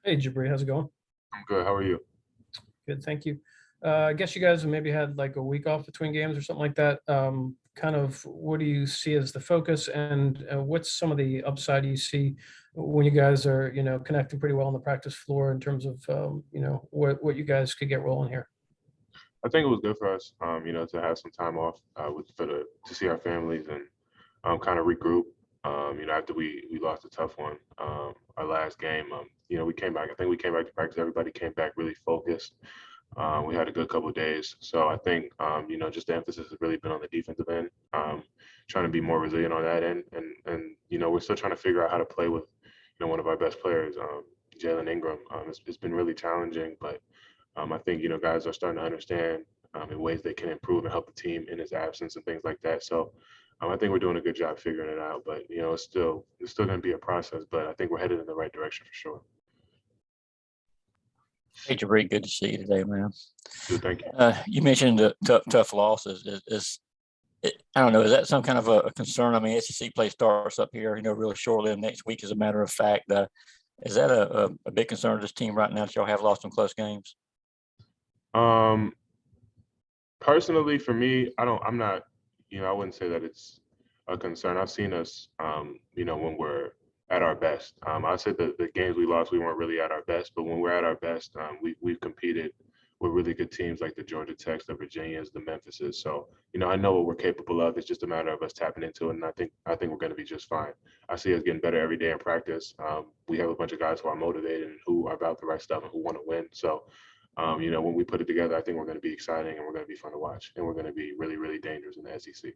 Hey, Jabri, how's it going? I'm good. How are you? Good, thank you. I guess you guys maybe had like a week off between games or something like that. Kind of what do you see as the focus, and what's some of the upside you see when you guys are, connecting pretty well on the practice floor in terms of, what you guys could get rolling here? I think it was good for us, to have some time off to see our families and kind of regroup. After we lost a tough one, our last game, we came back. I think we came back to practice. Everybody came back really focused. We had a good couple of days, so I think just the emphasis has really been on the defensive end, trying to be more resilient on that end, and we're still trying to figure out how to play with one of our best players, Jalen Ingram. It's been really challenging, but I think guys are starting to understand in ways they can improve and help the team in his absence and things like that. So I think we're doing a good job figuring it out. But it's still going to be a process. But I think we're headed in the right direction for sure. Hey, Jabri, good to see you today, man. Good, thank you. You mentioned the tough losses. I don't know, is that some kind of a concern? I mean, SEC play starts up here, really shortly. Next week, as a matter of fact, is that a big concern of this team right now that y'all have lost some close games? Personally, for me, I'm not, I wouldn't say that it's a concern. I've seen us, when we're at our best. I'd say the games we lost, we weren't really at our best, but when we're at our best, we've competed with really good teams like the Georgia Techs, the Virginias, the Memphises. So, I know what we're capable of. It's just a matter of us tapping into it, and I think we're going to be just fine. I see us getting better every day in practice. We have a bunch of guys who are motivated and who are about the right stuff and who want to win. So, when we put it together, I think we're going to be exciting and we're going to be fun to watch, and we're going to be really, really dangerous in the SEC.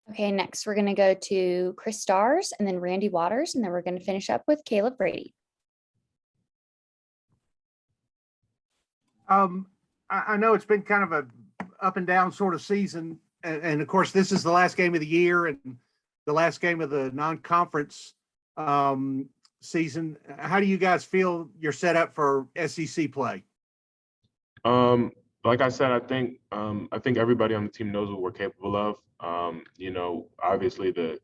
Okay, next we're going to go to Chris Stars and then Randy Waters, and then we're going to finish up with Caleb Brady. I know it's been kind of a up and down sort of season, and of course this is the last game of the year and the last game of the non-conference season. How do you guys feel you're set up for SEC play? Like I said, I think everybody on the team knows what we're capable of. Obviously the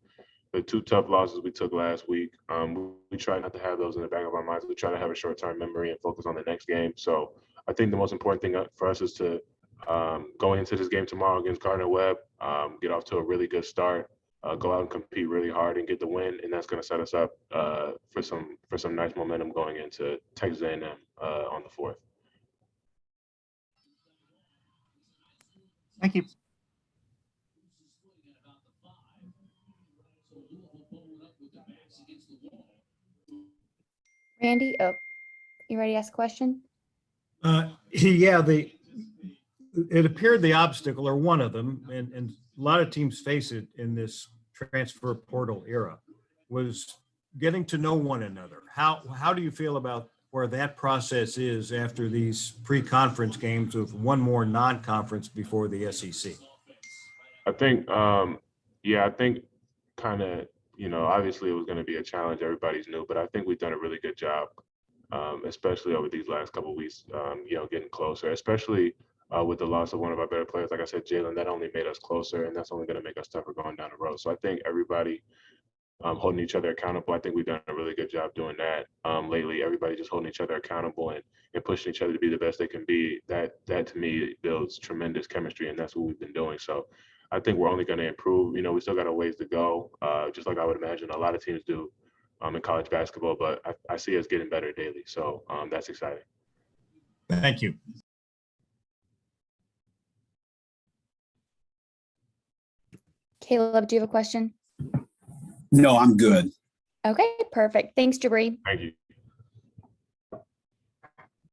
two tough losses we took last week, we try not to have those in the back of our minds. We try to have a short-term memory and focus on the next game. So I think the most important thing for us is to going into this game tomorrow against Gardner-Webb, get off to a really good start, go out and compete really hard and get the win, and that's going to set us up for some nice momentum going into Texas A&M on the 4th. Thank you. Randy, you ready to ask a question? Yeah, it appeared the obstacle, or one of them, and a lot of teams face it in this transfer portal era, was getting to know one another. How do you feel about where that process is after these pre-conference games with one more non-conference before the SEC? I think, I think kind of, obviously it was going to be a challenge. Everybody's new, but I think we've done a really good job, especially over these last couple of weeks, getting closer, especially with the loss of one of our better players. Like I said, Jalen, that only made us closer, and that's only going to make us tougher going down the road. So I think everybody holding each other accountable. I think we've done a really good job doing that lately. Everybody just holding each other accountable and pushing each other to be the best they can be. That to me builds tremendous chemistry, and that's what we've been doing. So I think we're only going to improve. We still got a ways to go, just like I would imagine a lot of teams do in college basketball, but I see us getting better daily. So that's exciting. Thank you. Caleb, do you have a question? No, I'm good. Okay, perfect. Thanks, Jabri. Thank you.